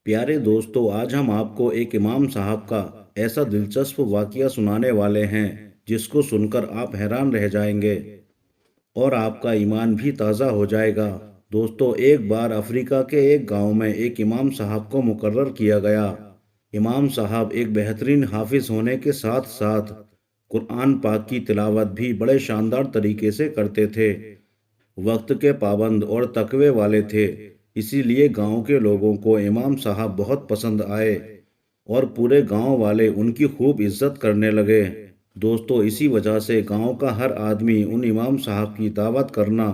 प्यारे दोस्तों, आज हम आपको एक इमाम साहब का ऐसा दिलचस्प वाकया सुनाने वाले हैं जिसको सुनकर आप हैरान रह जाएंगे और आपका ईमान भी ताज़ा हो जाएगा। दोस्तों, एक बार अफ्रीका के एक गांव में एक इमाम साहब को मुकर्रर किया गया। इमाम साहब एक बेहतरीन हाफिज होने के साथ साथ कुरान पाक की तिलावत भी बड़े शानदार तरीके से करते थे। वक्त के पाबंद और तकवे वाले थे, इसीलिए गांव के लोगों को इमाम साहब बहुत पसंद आए और पूरे गांव वाले उनकी खूब इज्जत करने लगे। दोस्तों, इसी वजह से गांव का हर आदमी उन इमाम साहब की दावत करना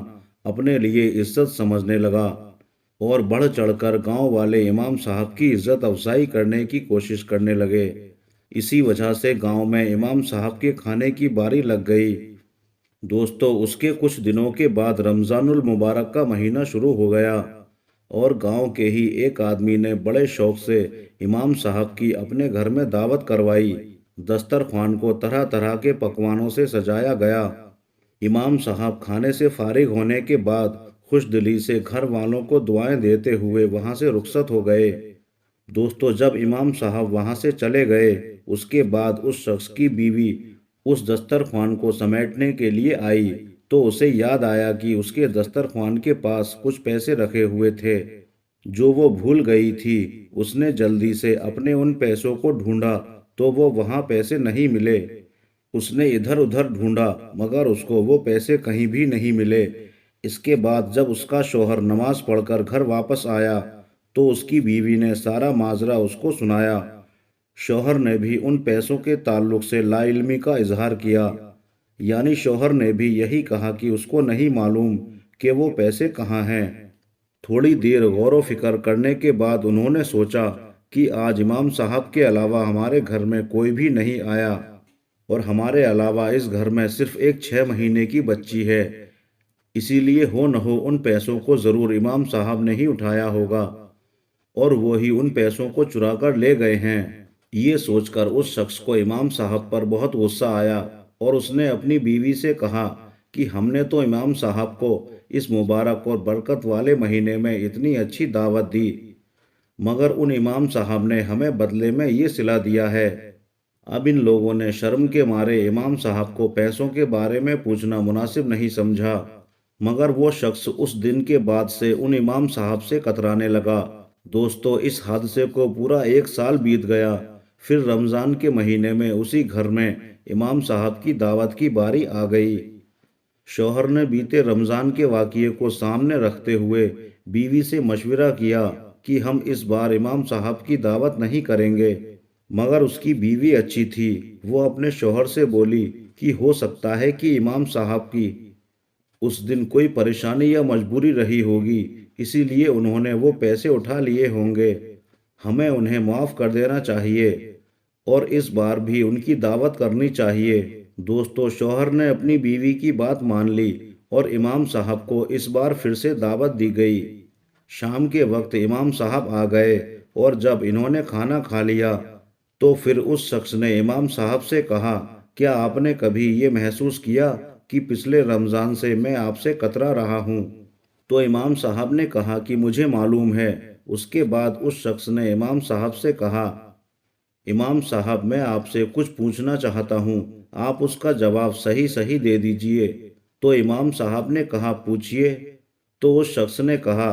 अपने लिए इज्जत समझने लगा और बढ़ चढ़कर गांव वाले इमाम साहब की इज्जत अफजाई करने की कोशिश करने लगे। इसी वजह से गांव में इमाम साहब के खाने की बारी लग गई। दोस्तों, उसके कुछ दिनों के बाद रमज़ानुल मुबारक का महीना शुरू हो गया और गांव के ही एक आदमी ने बड़े शौक से इमाम साहब की अपने घर में दावत करवाई। दस्तरखान को तरह तरह के पकवानों से सजाया गया। इमाम साहब खाने से फारिग होने के बाद खुश दिली से घर वालों को दुआएं देते हुए वहां से रुखसत हो गए। दोस्तों, जब इमाम साहब वहां से चले गए, उसके बाद उस शख्स की बीवी उस दस्तरखान को समेटने के लिए आई तो उसे याद आया कि उसके दस्तरखान के पास कुछ पैसे रखे हुए थे जो वो भूल गई थी। उसने जल्दी से अपने उन पैसों को ढूंढा तो वो वहाँ पैसे नहीं मिले। उसने इधर उधर ढूंढा मगर उसको वो पैसे कहीं भी नहीं मिले। इसके बाद जब उसका शौहर नमाज पढ़कर घर वापस आया तो उसकी बीवी ने सारा माजरा उसको सुनाया। शौहर ने भी उन पैसों के ताल्लुक से लाइल्मी का इजहार किया, यानी शौहर ने भी यही कहा कि उसको नहीं मालूम कि वो पैसे कहाँ हैं। थोड़ी देर गौर व फिक्र करने के बाद उन्होंने सोचा कि आज इमाम साहब के अलावा हमारे घर में कोई भी नहीं आया और हमारे अलावा इस घर में सिर्फ एक 6 महीने की बच्ची है, इसीलिए हो न हो उन पैसों को ज़रूर इमाम साहब ने ही उठाया होगा और वो ही उन पैसों को चुरा कर ले गए हैं। ये सोचकर उस शख्स को इमाम साहब पर बहुत गुस्सा आया और उसने अपनी बीवी से कहा कि हमने तो इमाम साहब को इस मुबारक और बरकत वाले महीने में इतनी अच्छी दावत दी, मगर उन इमाम साहब ने हमें बदले में ये सिला दिया है। अब इन लोगों ने शर्म के मारे इमाम साहब को पैसों के बारे में पूछना मुनासिब नहीं समझा, मगर वो शख्स उस दिन के बाद से उन इमाम साहब से कतराने लगा। दोस्तों, इस हादसे को पूरा एक साल बीत गया। फिर रमज़ान के महीने में उसी घर में इमाम साहब की दावत की बारी आ गई। शौहर ने बीते रमज़ान के वाक़ये को सामने रखते हुए बीवी से मशवरा किया कि हम इस बार इमाम साहब की दावत नहीं करेंगे, मगर उसकी बीवी अच्छी थी। वो अपने शौहर से बोली कि हो सकता है कि इमाम साहब की उस दिन कोई परेशानी या मजबूरी रही होगी, इसीलिए उन्होंने वो पैसे उठा लिए होंगे। हमें उन्हें माफ़ कर देना चाहिए और इस बार भी उनकी दावत करनी चाहिए। दोस्तों, शौहर ने अपनी बीवी की बात मान ली और इमाम साहब को इस बार फिर से दावत दी गई। शाम के वक्त इमाम साहब आ गए और जब इन्होंने खाना खा लिया तो फिर उस शख्स ने इमाम साहब से कहा, क्या आपने कभी ये महसूस किया कि पिछले रमज़ान से मैं आपसे कतरा रहा हूँ? तो इमाम साहब ने कहा कि मुझे मालूम है। उसके बाद उस शख्स ने इमाम साहब से कहा, इमाम साहब, मैं आपसे कुछ पूछना चाहता हूँ, आप उसका जवाब सही सही दे दीजिए। तो इमाम साहब ने कहा, पूछिए। तो उस शख्स ने कहा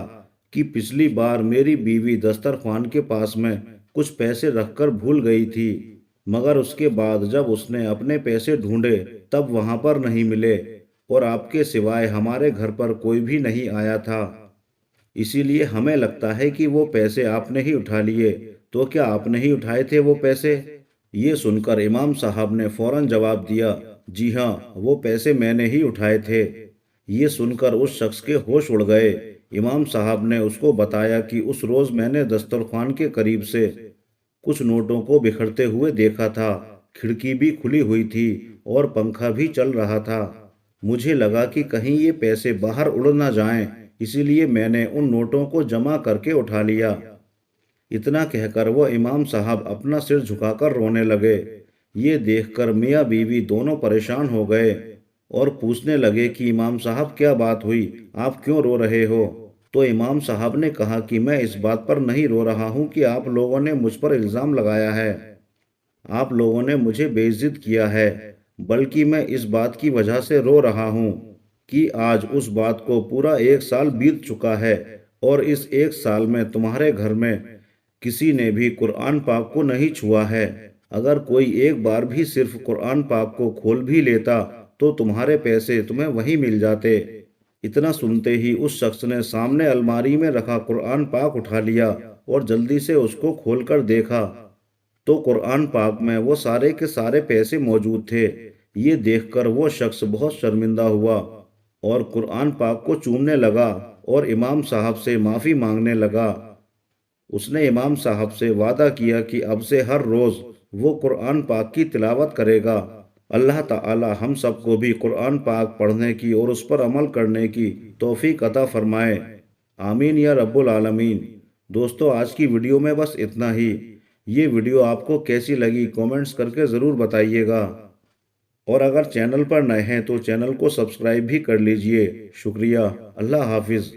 कि पिछली बार मेरी बीवी दस्तरखान के पास में कुछ पैसे रखकर भूल गई थी, मगर उसके बाद जब उसने अपने पैसे ढूंढे तब वहां पर नहीं मिले और आपके सिवाय हमारे घर पर कोई भी नहीं आया था, इसीलिए हमें लगता है कि वो पैसे आपने ही उठा लिए। तो क्या आपने ही उठाए थे वो पैसे? ये सुनकर इमाम साहब ने फौरन जवाब दिया, जी हाँ, वो पैसे मैंने ही उठाए थे। ये सुनकर उस शख्स के होश उड़ गए। इमाम साहब ने उसको बताया कि उस रोज़ मैंने दस्तरखान के करीब से कुछ नोटों को बिखरते हुए देखा था। खिड़की भी खुली हुई थी और पंखा भी चल रहा था। मुझे लगा कि कहीं ये पैसे बाहर उड़ ना जाएं, इसीलिए मैंने उन नोटों को जमा करके उठा लिया। इतना कहकर वो इमाम साहब अपना सिर झुकाकर रोने लगे। ये देखकर मियाँ बीवी दोनों परेशान हो गए और पूछने लगे कि इमाम साहब, क्या बात हुई, आप क्यों रो रहे हो? تو امام صاحب نے کہا کہ میں اس بات پر نہیں رو رہا ہوں کہ آپ لوگوں نے مجھ پر الزام لگایا ہے، آپ لوگوں نے مجھے بے عزت کیا ہے، بلکہ میں اس بات کی وجہ سے رو رہا ہوں کہ آج اس بات کو پورا 1 سال بیت چکا ہے، اور اس 1 سال میں تمہارے گھر میں کسی نے بھی قرآن پاک کو نہیں چھوا ہے۔ اگر کوئی ایک بار بھی صرف قرآن پاک کو کھول بھی لیتا تو تمہارے پیسے تمہیں وہیں مل جاتے۔ اتنا سنتے ہی اس شخص نے سامنے الماری میں رکھا قرآن پاک اٹھا لیا اور جلدی سے اس کو کھول کر دیکھا تو قرآن پاک میں وہ سارے کے سارے پیسے موجود تھے۔ یہ دیکھ کر وہ شخص بہت شرمندہ ہوا اور قرآن پاک کو چومنے لگا اور امام صاحب سے معافی مانگنے لگا۔ اس نے امام صاحب سے وعدہ کیا کہ اب سے ہر روز وہ قرآن پاک کی تلاوت کرے گا۔ اللہ تعالی ہم سب کو بھی قرآن پاک پڑھنے کی اور اس پر عمل کرنے کی توفیق عطا فرمائے، آمین یا رب العالمین۔ دوستو آج کی ویڈیو میں بس اتنا ہی۔ یہ ویڈیو آپ کو کیسی لگی کومنٹس کر کے ضرور بتائیے گا، اور اگر چینل پر نئے ہیں تو چینل کو سبسکرائب بھی کر لیجئے۔ شکریہ، اللہ حافظ۔